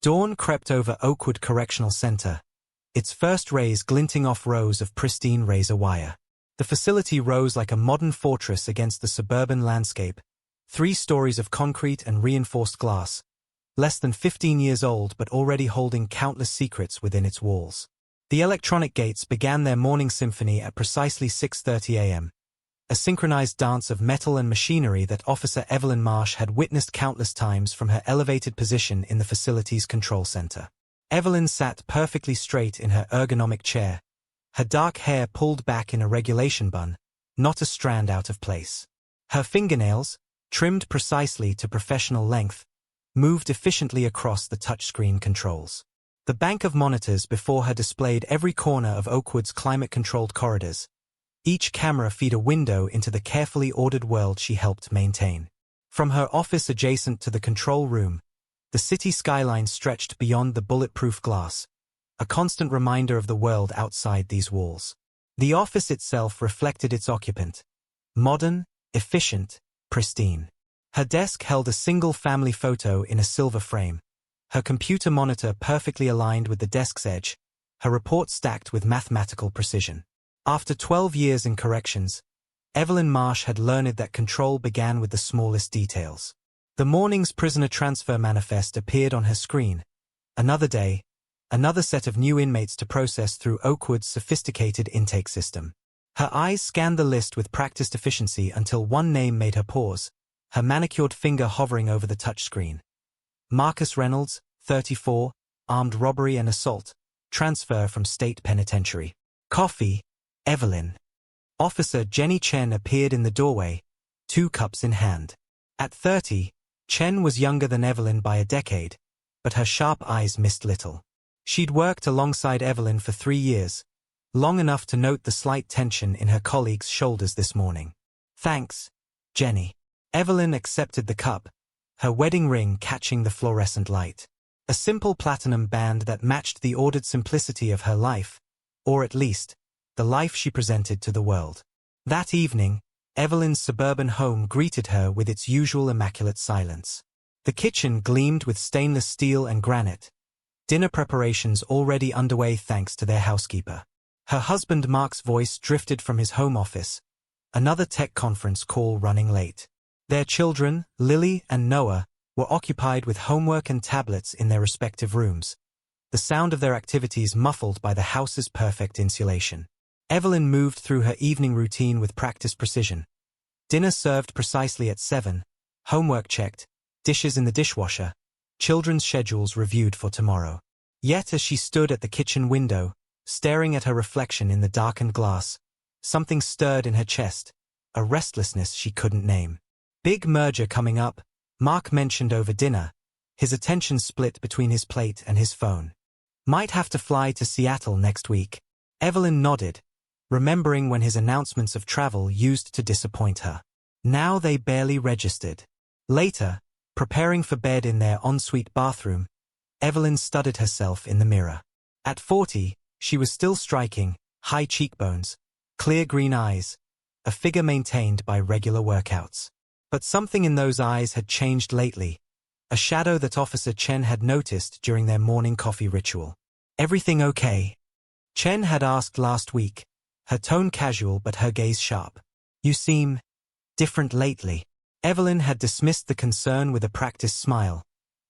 Dawn crept over Oakwood Correctional Center, its first rays glinting off rows of pristine razor wire. The facility rose like a modern fortress against the suburban landscape, 3 stories of concrete and reinforced glass, less than 15 years old but already holding countless secrets within its walls. The electronic gates began their morning symphony at precisely 6:30 a.m., a synchronized dance of metal and machinery that Officer Evelyn Marsh had witnessed countless times from her elevated position in the facility's control center. Evelyn sat perfectly straight in her ergonomic chair, her dark hair pulled back in a regulation bun, not a strand out of place. Her fingernails, trimmed precisely to professional length, moved efficiently across the touchscreen controls. The bank of monitors before her displayed every corner of Oakwood's climate-controlled corridors, each camera feed a window into the carefully ordered world she helped maintain. From her office adjacent to the control room, the city skyline stretched beyond the bulletproof glass, a constant reminder of the world outside these walls. The office itself reflected its occupant, modern, efficient, pristine. Her desk held a single family photo in a silver frame, her computer monitor perfectly aligned with the desk's edge, her report stacked with mathematical precision. After 12 years in corrections, Evelyn Marsh had learned that control began with the smallest details. The morning's prisoner transfer manifest appeared on her screen. Another day, another set of new inmates to process through Oakwood's sophisticated intake system. Her eyes scanned the list with practiced efficiency until one name made her pause, her manicured finger hovering over the touchscreen. Marcus Reynolds, 34, armed robbery and assault, transfer from state penitentiary. Coffee, Evelyn. Officer Jenny Chen appeared in the doorway, 2 cups in hand. At 30, Chen was younger than Evelyn by a decade, but her sharp eyes missed little. She'd worked alongside Evelyn for 3 years, long enough to note the slight tension in her colleague's shoulders this morning. Thanks, Jenny. Evelyn accepted the cup, her wedding ring catching the fluorescent light. A simple platinum band that matched the ordered simplicity of her life, or at least, the life she presented to the world. That evening, Evelyn's suburban home greeted her with its usual immaculate silence. The kitchen gleamed with stainless steel and granite, dinner preparations already underway thanks to their housekeeper. Her husband Mark's voice drifted from his home office, another tech conference call running late. Their children, Lily and Noah, were occupied with homework and tablets in their respective rooms, the sound of their activities muffled by the house's perfect insulation. Evelyn moved through her evening routine with practiced precision. Dinner served precisely at 7, homework checked, dishes in the dishwasher, children's schedules reviewed for tomorrow. Yet as she stood at the kitchen window, staring at her reflection in the darkened glass, something stirred in her chest, a restlessness she couldn't name. Big merger coming up, Mark mentioned over dinner, his attention split between his plate and his phone. Might have to fly to Seattle next week. Evelyn nodded, remembering when his announcements of travel used to disappoint her. Now they barely registered. Later, preparing for bed in their ensuite bathroom, Evelyn studied herself in the mirror. At 40, she was still striking, high cheekbones, clear green eyes, a figure maintained by regular workouts. But something in those eyes had changed lately, a shadow that Officer Chen had noticed during their morning coffee ritual. Everything okay? Chen had asked last week, her tone casual but her gaze sharp. You seem different lately. Evelyn had dismissed the concern with a practiced smile,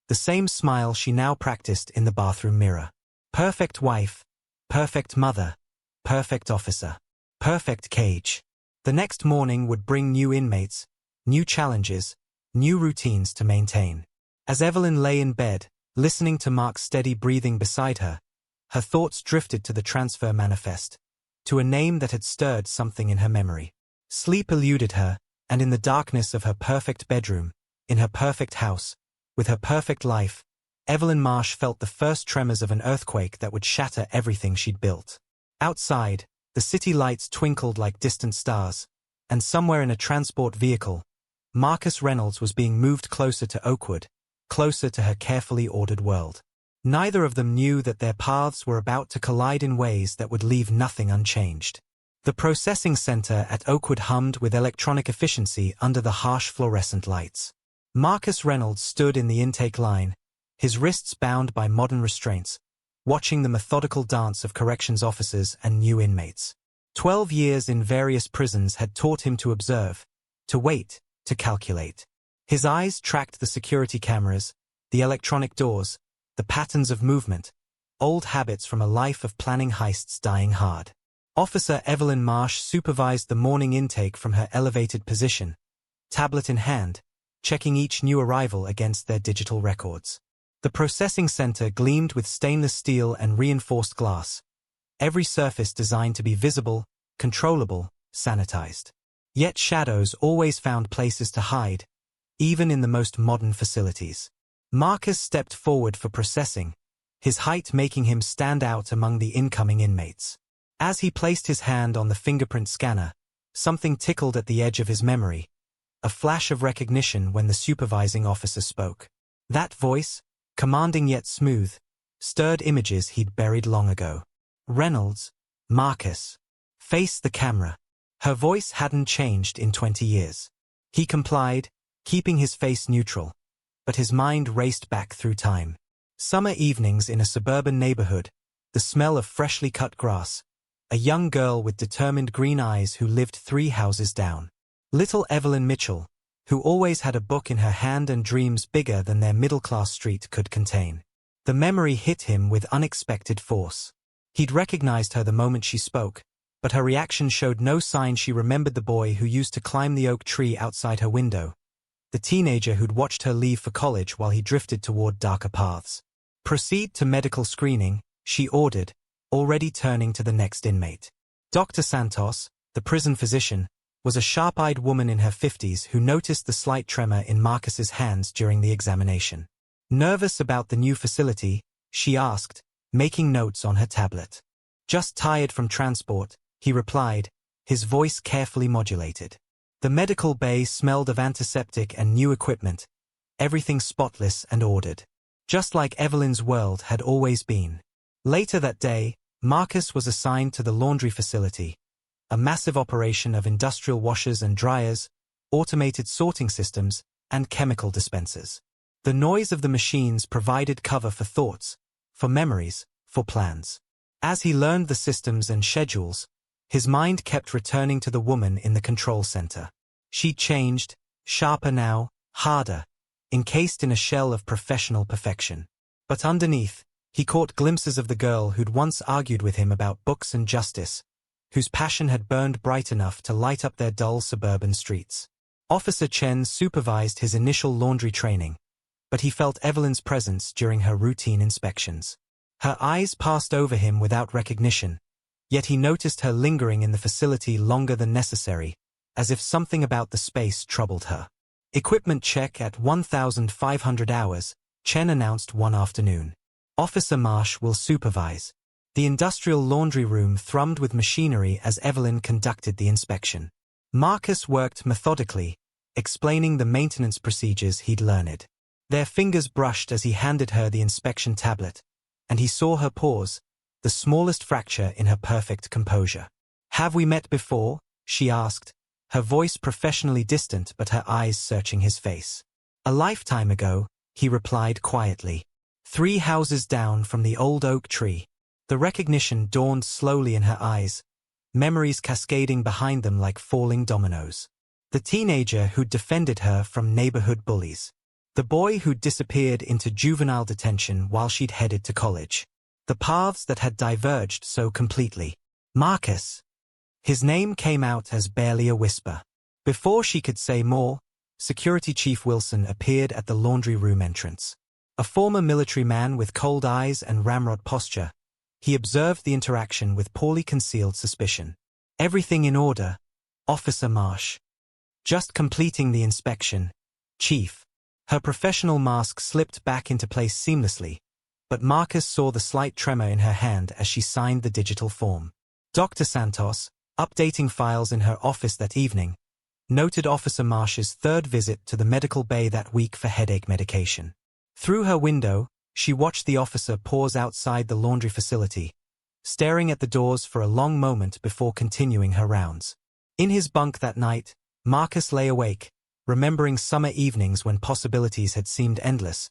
the same smile she now practiced in the bathroom mirror. Perfect wife, perfect mother, perfect officer, perfect cage. The next morning would bring new inmates, new challenges, new routines to maintain. As Evelyn lay in bed, listening to Mark's steady breathing beside her, her thoughts drifted to the transfer manifest, to a name that had stirred something in her memory. Sleep eluded her, and in the darkness of her perfect bedroom, in her perfect house, with her perfect life, Evelyn Marsh felt the first tremors of an earthquake that would shatter everything she'd built. Outside, the city lights twinkled like distant stars, and somewhere in a transport vehicle, Marcus Reynolds was being moved closer to Oakwood, closer to her carefully ordered world. Neither of them knew that their paths were about to collide in ways that would leave nothing unchanged. The processing center at Oakwood hummed with electronic efficiency under the harsh fluorescent lights. Marcus Reynolds stood in the intake line, his wrists bound by modern restraints, watching the methodical dance of corrections officers and new inmates. 12 years in various prisons had taught him to observe, to wait, to calculate. His eyes tracked the security cameras, the electronic doors, the patterns of movement, old habits from a life of planning heists dying hard. Officer Evelyn Marsh supervised the morning intake from her elevated position, tablet in hand, checking each new arrival against their digital records. The processing center gleamed with stainless steel and reinforced glass, every surface designed to be visible, controllable, sanitized. Yet shadows always found places to hide, even in the most modern facilities. Marcus stepped forward for processing, his height making him stand out among the incoming inmates. As he placed his hand on the fingerprint scanner, something tickled at the edge of his memory, a flash of recognition when the supervising officer spoke. That voice, commanding yet smooth, stirred images he'd buried long ago. Reynolds, Marcus. Face the camera. Her voice hadn't changed in 20 years. He complied, keeping his face neutral, but his mind raced back through time. Summer evenings in a suburban neighborhood, the smell of freshly cut grass, a young girl with determined green eyes who lived 3 houses down. Little Evelyn Mitchell, who always had a book in her hand and dreams bigger than their middle-class street could contain. The memory hit him with unexpected force. He'd recognized her the moment she spoke, but her reaction showed no sign she remembered the boy who used to climb the oak tree outside her window, the teenager who'd watched her leave for college while he drifted toward darker paths. Proceed to medical screening, she ordered, already turning to the next inmate. Dr. Santos, the prison physician, was a sharp-eyed woman in her 50s who noticed the slight tremor in Marcus's hands during the examination. Nervous about the new facility, she asked, making notes on her tablet. Just tired from transport, he replied, his voice carefully modulated. The medical bay smelled of antiseptic and new equipment, everything spotless and ordered. Just like Evelyn's world had always been. Later that day, Marcus was assigned to the laundry facility, a massive operation of industrial washers and dryers, automated sorting systems, and chemical dispensers. The noise of the machines provided cover for thoughts, for memories, for plans. As he learned the systems and schedules, his mind kept returning to the woman in the control center. She changed, sharper now, harder, encased in a shell of professional perfection. But underneath, he caught glimpses of the girl who'd once argued with him about books and justice, whose passion had burned bright enough to light up their dull suburban streets. Officer Chen supervised his initial laundry training, but he felt Evelyn's presence during her routine inspections. Her eyes passed over him without recognition, yet he noticed her lingering in the facility longer than necessary, as if something about the space troubled her. Equipment check at 1,500 hours, Chen announced one afternoon. Officer Marsh will supervise. The industrial laundry room thrummed with machinery as Evelyn conducted the inspection. Marcus worked methodically, explaining the maintenance procedures he'd learned. Their fingers brushed as he handed her the inspection tablet, and he saw her pause, the smallest fracture in her perfect composure. "Have we met before?" she asked, her voice professionally distant but her eyes searching his face. "A lifetime ago," he replied quietly. 3 houses down from the old oak tree. The recognition dawned slowly in her eyes, memories cascading behind them like falling dominoes. The teenager who'd defended her from neighborhood bullies. The boy who'd disappeared into juvenile detention while she'd headed to college. The paths that had diverged so completely. Marcus. His name came out as barely a whisper. Before she could say more, Security Chief Wilson appeared at the laundry room entrance. A former military man with cold eyes and ramrod posture, he observed the interaction with poorly concealed suspicion. "Everything in order, Officer Marsh." "Just completing the inspection, Chief." Her professional mask slipped back into place seamlessly, but Marcus saw the slight tremor in her hand as she signed the digital form. Dr. Santos, updating files in her office that evening, noted Officer Marsh's 3rd visit to the medical bay that week for headache medication. Through her window, she watched the officer pause outside the laundry facility, staring at the doors for a long moment before continuing her rounds. In his bunk that night, Marcus lay awake, remembering summer evenings when possibilities had seemed endless,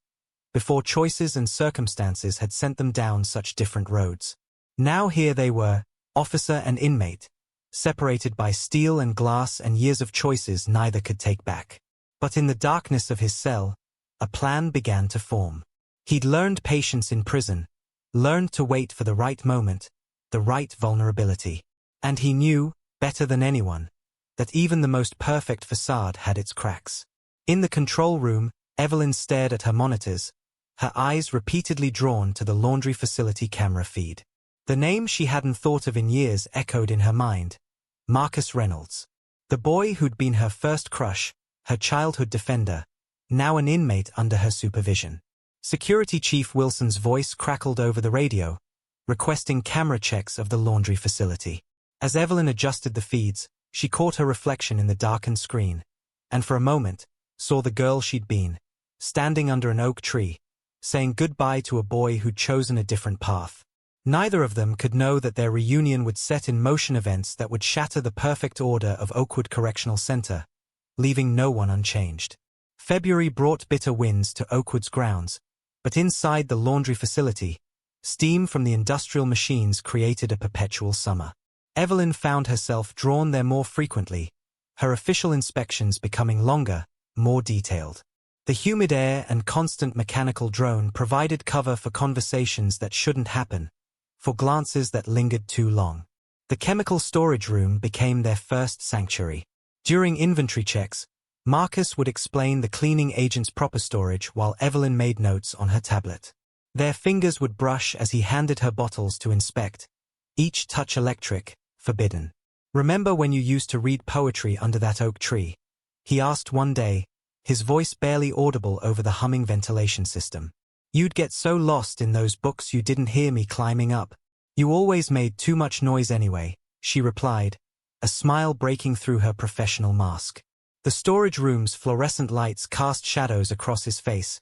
before choices and circumstances had sent them down such different roads. Now here they were, officer and inmate, separated by steel and glass and years of choices neither could take back. But in the darkness of his cell, a plan began to form. He'd learned patience in prison, learned to wait for the right moment, the right vulnerability. And he knew, better than anyone, that even the most perfect facade had its cracks. In the control room, Evelyn stared at her monitors, her eyes repeatedly drawn to the laundry facility camera feed. The name she hadn't thought of in years echoed in her mind, Marcus Reynolds. The boy who'd been her first crush, her childhood defender, now an inmate under her supervision. Security Chief Wilson's voice crackled over the radio, requesting camera checks of the laundry facility. As Evelyn adjusted the feeds, she caught her reflection in the darkened screen, and for a moment, saw the girl she'd been, standing under an oak tree, saying goodbye to a boy who'd chosen a different path. Neither of them could know that their reunion would set in motion events that would shatter the perfect order of Oakwood Correctional Center, leaving no one unchanged. February brought bitter winds to Oakwood's grounds, but inside the laundry facility, steam from the industrial machines created a perpetual summer. Evelyn found herself drawn there more frequently, her official inspections becoming longer, more detailed. The humid air and constant mechanical drone provided cover for conversations that shouldn't happen, for glances that lingered too long. The chemical storage room became their first sanctuary. During inventory checks, Marcus would explain the cleaning agent's proper storage while Evelyn made notes on her tablet. Their fingers would brush as he handed her bottles to inspect, each touch electric, forbidden. "Remember when you used to read poetry under that oak tree?" he asked one day, his voice barely audible over the humming ventilation system. "You'd get so lost in those books you didn't hear me climbing up. You always made too much noise anyway," she replied, a smile breaking through her professional mask. The storage room's fluorescent lights cast shadows across his face,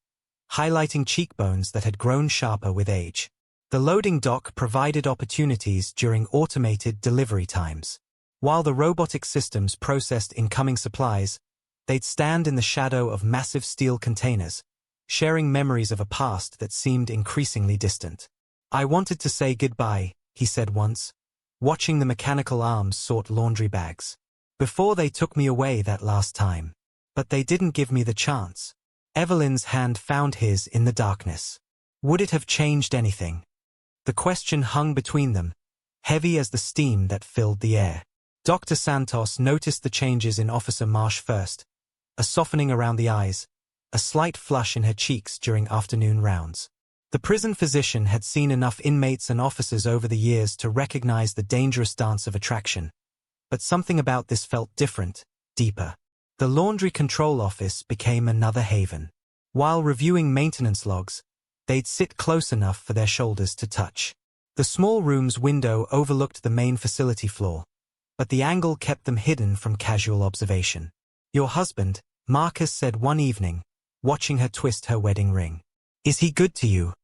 highlighting cheekbones that had grown sharper with age. The loading dock provided opportunities during automated delivery times. While the robotic systems processed incoming supplies, they'd stand in the shadow of massive steel containers, sharing memories of a past that seemed increasingly distant. "I wanted to say goodbye," he said once, watching the mechanical arms sort laundry bags. "Before they took me away that last time. But they didn't give me the chance." Evelyn's hand found his in the darkness. Would it have changed anything? The question hung between them, heavy as the steam that filled the air. Dr. Santos noticed the changes in Officer Marsh first, a softening around the eyes, a slight flush in her cheeks during afternoon rounds. The prison physician had seen enough inmates and officers over the years to recognize the dangerous dance of attraction. But something about this felt different, deeper. The laundry control office became another haven. While reviewing maintenance logs, they'd sit close enough for their shoulders to touch. The small room's window overlooked the main facility floor, but the angle kept them hidden from casual observation. "Your husband," Marcus said one evening, watching her twist her wedding ring. "Is he good to you?"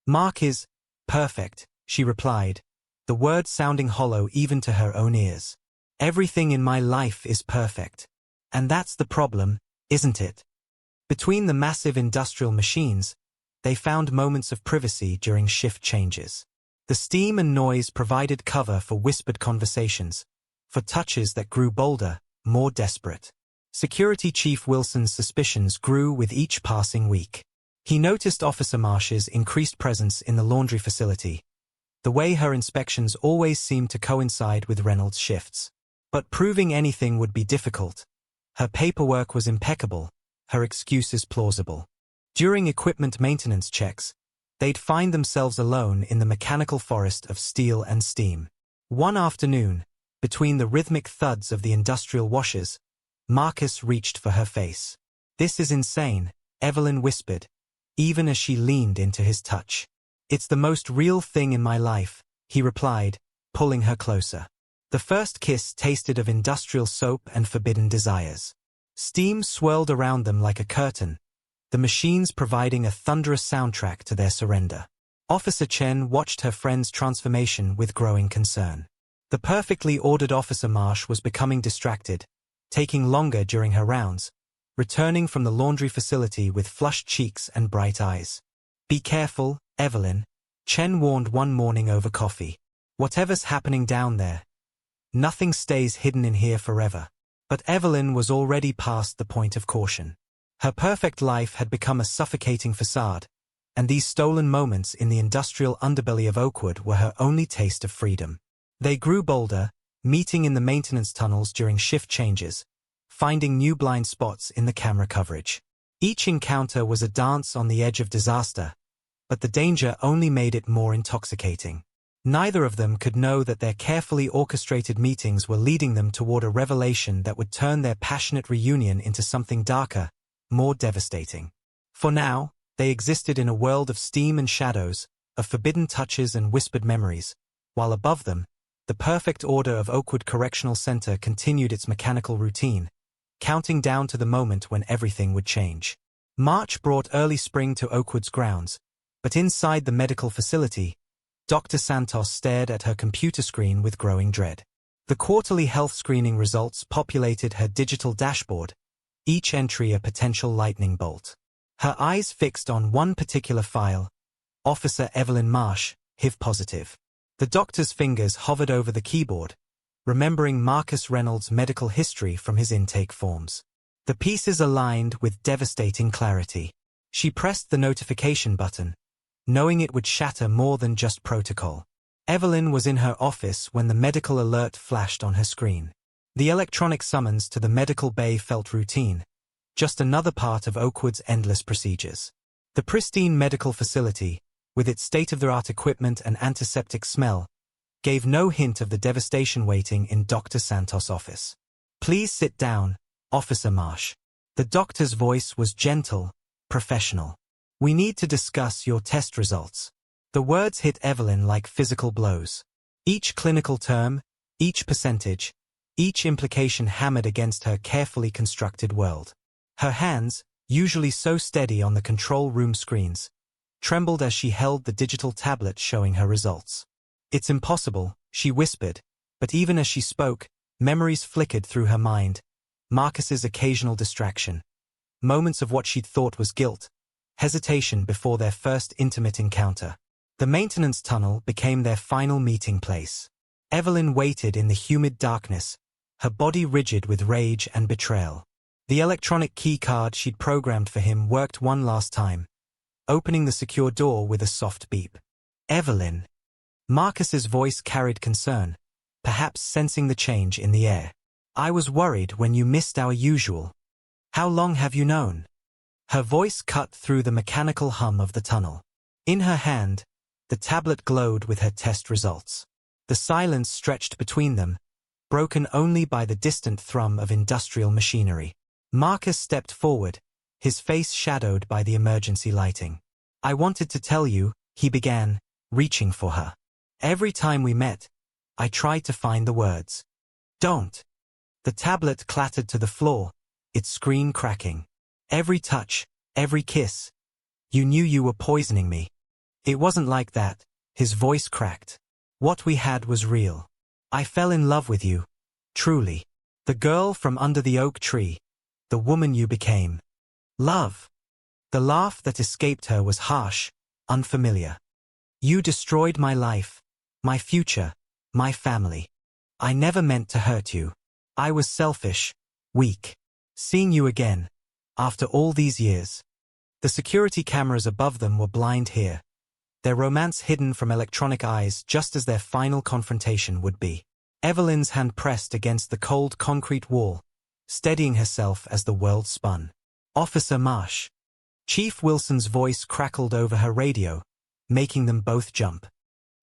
"Mark is perfect," she replied, the words sounding hollow even to her own ears. "Everything in my life is perfect. And that's the problem, isn't it?" Between the massive industrial machines, they found moments of privacy during shift changes. The steam and noise provided cover for whispered conversations, for touches that grew bolder, more desperate. Security Chief Wilson's suspicions grew with each passing week. He noticed Officer Marsh's increased presence in the laundry facility, the way her inspections always seemed to coincide with Reynolds' shifts. But proving anything would be difficult. Her paperwork was impeccable, her excuses plausible. During equipment maintenance checks, they'd find themselves alone in the mechanical forest of steel and steam. One afternoon, between the rhythmic thuds of the industrial washers, Marcus reached for her face. "This is insane," Evelyn whispered, even as she leaned into his touch. "It's the most real thing in my life," he replied, pulling her closer. The first kiss tasted of industrial soap and forbidden desires. Steam swirled around them like a curtain, the machines providing a thunderous soundtrack to their surrender. Officer Chen watched her friend's transformation with growing concern. The perfectly ordered Officer Marsh was becoming distracted, taking longer during her rounds, returning from the laundry facility with flushed cheeks and bright eyes. "Be careful, Evelyn," Chen warned one morning over coffee. "Whatever's happening down there, nothing stays hidden in here forever." But Evelyn was already past the point of caution. Her perfect life had become a suffocating facade, and these stolen moments in the industrial underbelly of Oakwood were her only taste of freedom. They grew bolder, meeting in the maintenance tunnels during shift changes, finding new blind spots in the camera coverage. Each encounter was a dance on the edge of disaster, but the danger only made it more intoxicating. Neither of them could know that their carefully orchestrated meetings were leading them toward a revelation that would turn their passionate reunion into something darker, more devastating. For now, they existed in a world of steam and shadows, of forbidden touches and whispered memories, while above them, the perfect order of Oakwood Correctional Center continued its mechanical routine, counting down to the moment when everything would change. March brought early spring to Oakwood's grounds, but inside the medical facility, Dr. Santos stared at her computer screen with growing dread. The quarterly health screening results populated her digital dashboard, each entry a potential lightning bolt. Her eyes fixed on one particular file, Officer Evelyn Marsh, HIV positive. The doctor's fingers hovered over the keyboard, remembering Marcus Reynolds' medical history from his intake forms. The pieces aligned with devastating clarity. She pressed the notification button, knowing it would shatter more than just protocol. Evelyn was in her office when the medical alert flashed on her screen. The electronic summons to the medical bay felt routine, just another part of Oakwood's endless procedures. The pristine medical facility, with its state-of-the-art equipment and antiseptic smell, gave no hint of the devastation waiting in Dr. Santos' office. "Please sit down, Officer Marsh." The doctor's voice was gentle, professional. "We need to discuss your test results." The words hit Evelyn like physical blows. Each clinical term, each percentage, each implication hammered against her carefully constructed world. Her hands, usually so steady on the control room screens, trembled as she held the digital tablet showing her results. "It's impossible," she whispered, but even as she spoke, memories flickered through her mind. Marcus's occasional distraction, moments of what she'd thought was guilt, hesitation before their first intimate encounter. The maintenance tunnel became their final meeting place. Evelyn waited in the humid darkness, her body rigid with rage and betrayal. The electronic key card she'd programmed for him worked one last time, opening the secure door with a soft beep. "Evelyn." Marcus's voice carried concern, perhaps sensing the change in the air. "I was worried when you missed our usual. How long have you known?" Her voice cut through the mechanical hum of the tunnel. In her hand, the tablet glowed with her test results. The silence stretched between them, broken only by the distant thrum of industrial machinery. Marcus stepped forward, his face shadowed by the emergency lighting. "I wanted to tell you," he began, reaching for her. "Every time we met, I tried to find the words. Don't." The tablet clattered to the floor, its screen cracking. "Every touch, every kiss. You knew you were poisoning me." "It wasn't like that," his voice cracked. "What we had was real. I fell in love with you. Truly. The girl from under the oak tree. The woman you became. Love." The laugh that escaped her was harsh, unfamiliar. "You destroyed my life, my future, my family. I never meant to hurt you. I was selfish, weak. Seeing you again, after all these years." The security cameras above them were blind here, their romance hidden from electronic eyes just as their final confrontation would be. Evelyn's hand pressed against the cold concrete wall, steadying herself as the world spun. "Officer Marsh." Chief Wilson's voice crackled over her radio, making them both jump.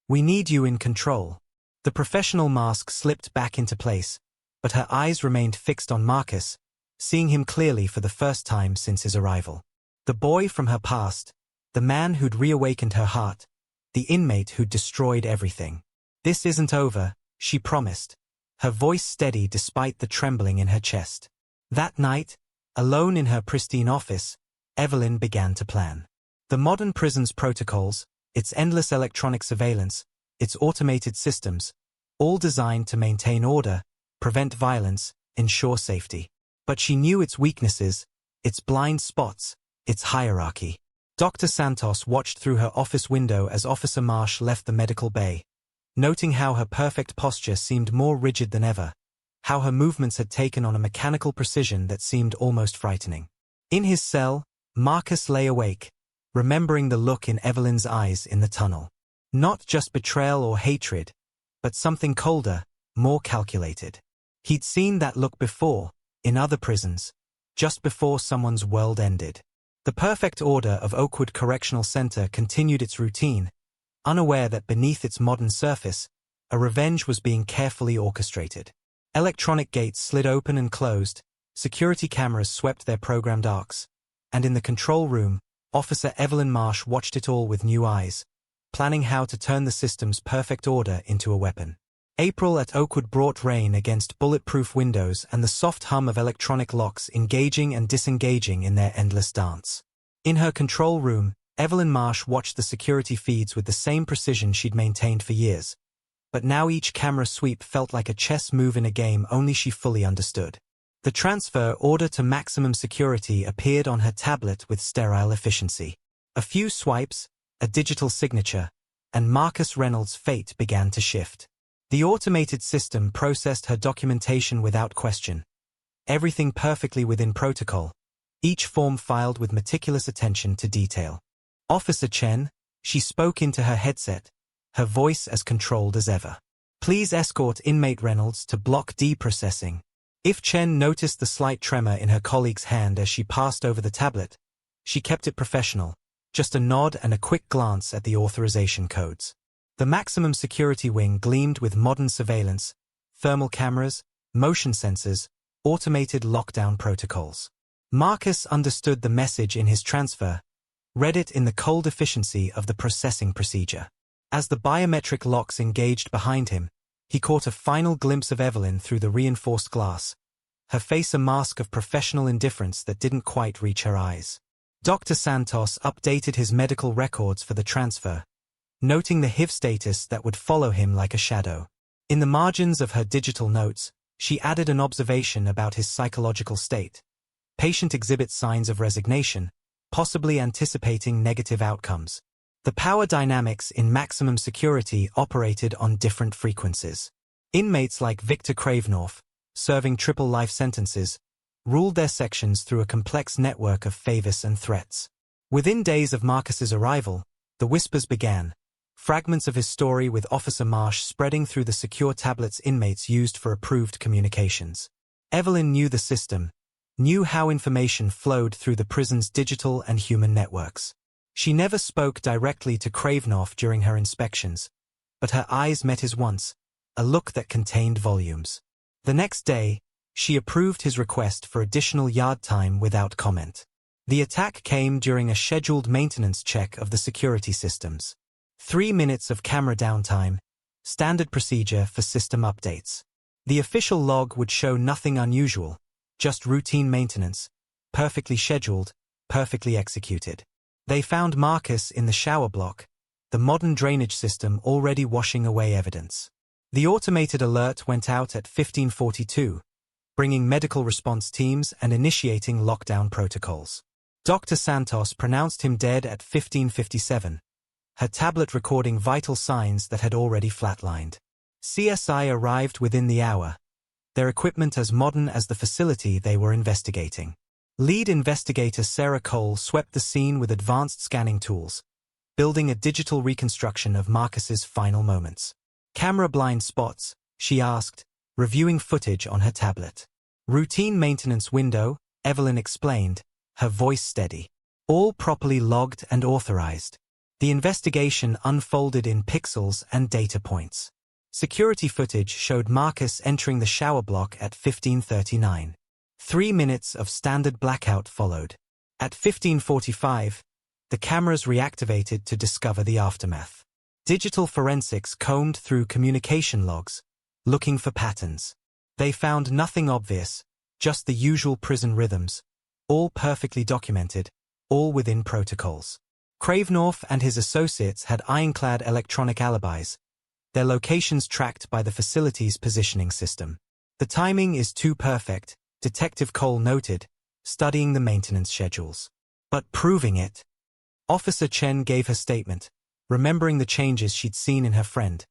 "We need you in control." The professional mask slipped back into place, but her eyes remained fixed on Marcus, seeing him clearly for the first time since his arrival. The boy from her past, the man who'd reawakened her heart, the inmate who'd destroyed everything. "This isn't over," she promised, her voice steady despite the trembling in her chest. That night, alone in her pristine office, Evelyn began to plan. The modern prison's protocols, its endless electronic surveillance, its automated systems, all designed to maintain order, prevent violence, ensure safety. But she knew its weaknesses, its blind spots, its hierarchy. Dr. Santos watched through her office window as Officer Marsh left the medical bay, noting how her perfect posture seemed more rigid than ever, how her movements had taken on a mechanical precision that seemed almost frightening. In his cell, Marcus lay awake, remembering the look in Evelyn's eyes in the tunnel. Not just betrayal or hatred, but something colder, more calculated. He'd seen that look before, in other prisons, just before someone's world ended. The perfect order of Oakwood Correctional Center continued its routine, unaware that beneath its modern surface, a revenge was being carefully orchestrated. Electronic gates slid open and closed, security cameras swept their programmed arcs, and in the control room, Officer Evelyn Marsh watched it all with new eyes, planning how to turn the system's perfect order into a weapon. April at Oakwood brought rain against bulletproof windows and the soft hum of electronic locks engaging and disengaging in their endless dance. In her control room, Evelyn Marsh watched the security feeds with the same precision she'd maintained for years. But now each camera sweep felt like a chess move in a game only she fully understood. The transfer order to maximum security appeared on her tablet with sterile efficiency. A few swipes, a digital signature, and Marcus Reynolds' fate began to shift. The automated system processed her documentation without question. Everything perfectly within protocol, each form filed with meticulous attention to detail. Officer Chen, she spoke into her headset, her voice as controlled as ever. Please escort Inmate Reynolds to Block D processing. If Chen noticed the slight tremor in her colleague's hand as she passed over the tablet, she kept it professional, just a nod and a quick glance at the authorization codes. The maximum security wing gleamed with modern surveillance, thermal cameras, motion sensors, automated lockdown protocols. Marcus understood the message in his transfer, read it in the cold efficiency of the processing procedure. As the biometric locks engaged behind him, he caught a final glimpse of Evelyn through the reinforced glass, her face a mask of professional indifference that didn't quite reach her eyes. Dr. Santos updated his medical records for the transfer, noting the HIV status that would follow him like a shadow. In the margins of her digital notes, she added an observation about his psychological state. Patient exhibits signs of resignation, possibly anticipating negative outcomes. The power dynamics in maximum security operated on different frequencies. Inmates like Victor Kravinoff, serving triple life sentences, ruled their sections through a complex network of favors and threats. Within days of Marcus's arrival, the whispers began, fragments of his story with Officer Marsh spreading through the secure tablets inmates used for approved communications. Evelyn knew the system, knew how information flowed through the prison's digital and human networks. She never spoke directly to Kravinoff during her inspections, but her eyes met his once, a look that contained volumes. The next day, she approved his request for additional yard time without comment. The attack came during a scheduled maintenance check of the security systems. 3 minutes of camera downtime, standard procedure for system updates. The official log would show nothing unusual, just routine maintenance, perfectly scheduled, perfectly executed. They found Marcus in the shower block, the modern drainage system already washing away evidence. The automated alert went out at 15:42, bringing medical response teams and initiating lockdown protocols. Dr. Santos pronounced him dead at 15:57, her tablet recording vital signs that had already flatlined. CSI arrived within the hour, their equipment as modern as the facility they were investigating. Lead investigator Sarah Cole swept the scene with advanced scanning tools, building a digital reconstruction of Marcus's final moments. Camera blind spots, she asked, reviewing footage on her tablet. Routine maintenance window, Evelyn explained, her voice steady. All properly logged and authorized. The investigation unfolded in pixels and data points. Security footage showed Marcus entering the shower block at 15:39. 3 minutes of standard blackout followed. At 15:45, the cameras reactivated to discover the aftermath. Digital forensics combed through communication logs, looking for patterns. They found nothing obvious, just the usual prison rhythms, all perfectly documented, all within protocols. Kravinoff and his associates had ironclad electronic alibis, their locations tracked by the facility's positioning system. The timing is too perfect, Detective Cole noted, studying the maintenance schedules. But proving it? Officer Chen gave her statement, remembering the changes she'd seen in her friend,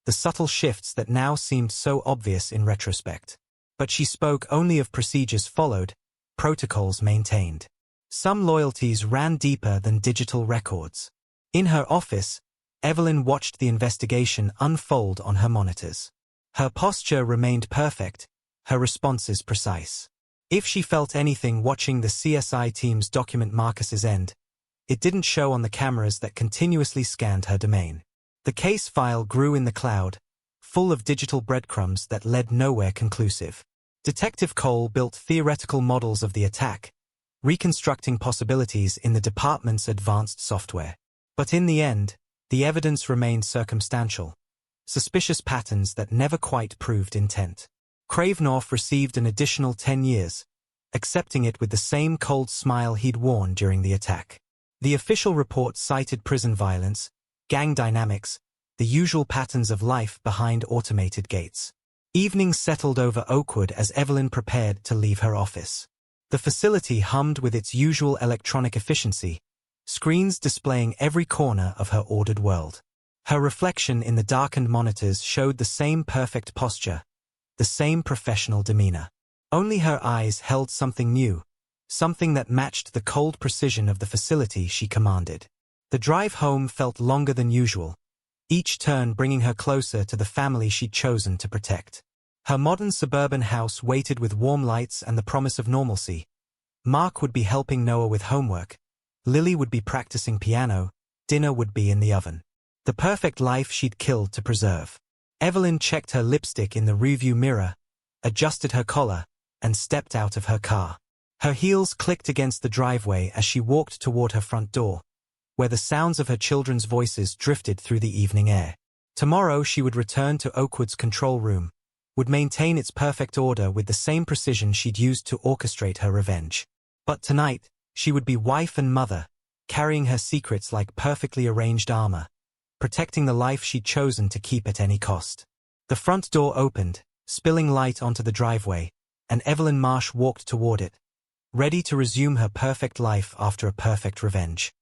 the subtle shifts that now seemed so obvious in retrospect. But she spoke only of procedures followed, protocols maintained. Some loyalties ran deeper than digital records. In her office, Evelyn watched the investigation unfold on her monitors. Her posture remained perfect, her responses precise. If she felt anything watching the CSI teams document Marcus's end, it didn't show on the cameras that continuously scanned her domain. The case file grew in the cloud, full of digital breadcrumbs that led nowhere conclusive. Detective Cole built theoretical models of the attack, reconstructing possibilities in the department's advanced software. But in the end, the evidence remained circumstantial, suspicious patterns that never quite proved intent. Kravinoff received an additional 10 years, accepting it with the same cold smile he'd worn during the attack. The official report cited prison violence, gang dynamics, the usual patterns of life behind automated gates. Evenings settled over Oakwood as Evelyn prepared to leave her office. The facility hummed with its usual electronic efficiency, screens displaying every corner of her ordered world. Her reflection in the darkened monitors showed the same perfect posture, the same professional demeanor. Only her eyes held something new, something that matched the cold precision of the facility she commanded. The drive home felt longer than usual, each turn bringing her closer to the family she'd chosen to protect. Her modern suburban house waited with warm lights and the promise of normalcy. Mark would be helping Noah with homework, Lily would be practicing piano, dinner would be in the oven. The perfect life she'd killed to preserve. Evelyn checked her lipstick in the rearview mirror, adjusted her collar, and stepped out of her car. Her heels clicked against the driveway as she walked toward her front door, where the sounds of her children's voices drifted through the evening air. Tomorrow she would return to Oakwood's control room, would maintain its perfect order with the same precision she'd used to orchestrate her revenge. But tonight, she would be wife and mother, carrying her secrets like perfectly arranged armor, protecting the life she'd chosen to keep at any cost. The front door opened, spilling light onto the driveway, and Evelyn Marsh walked toward it, ready to resume her perfect life after a perfect revenge.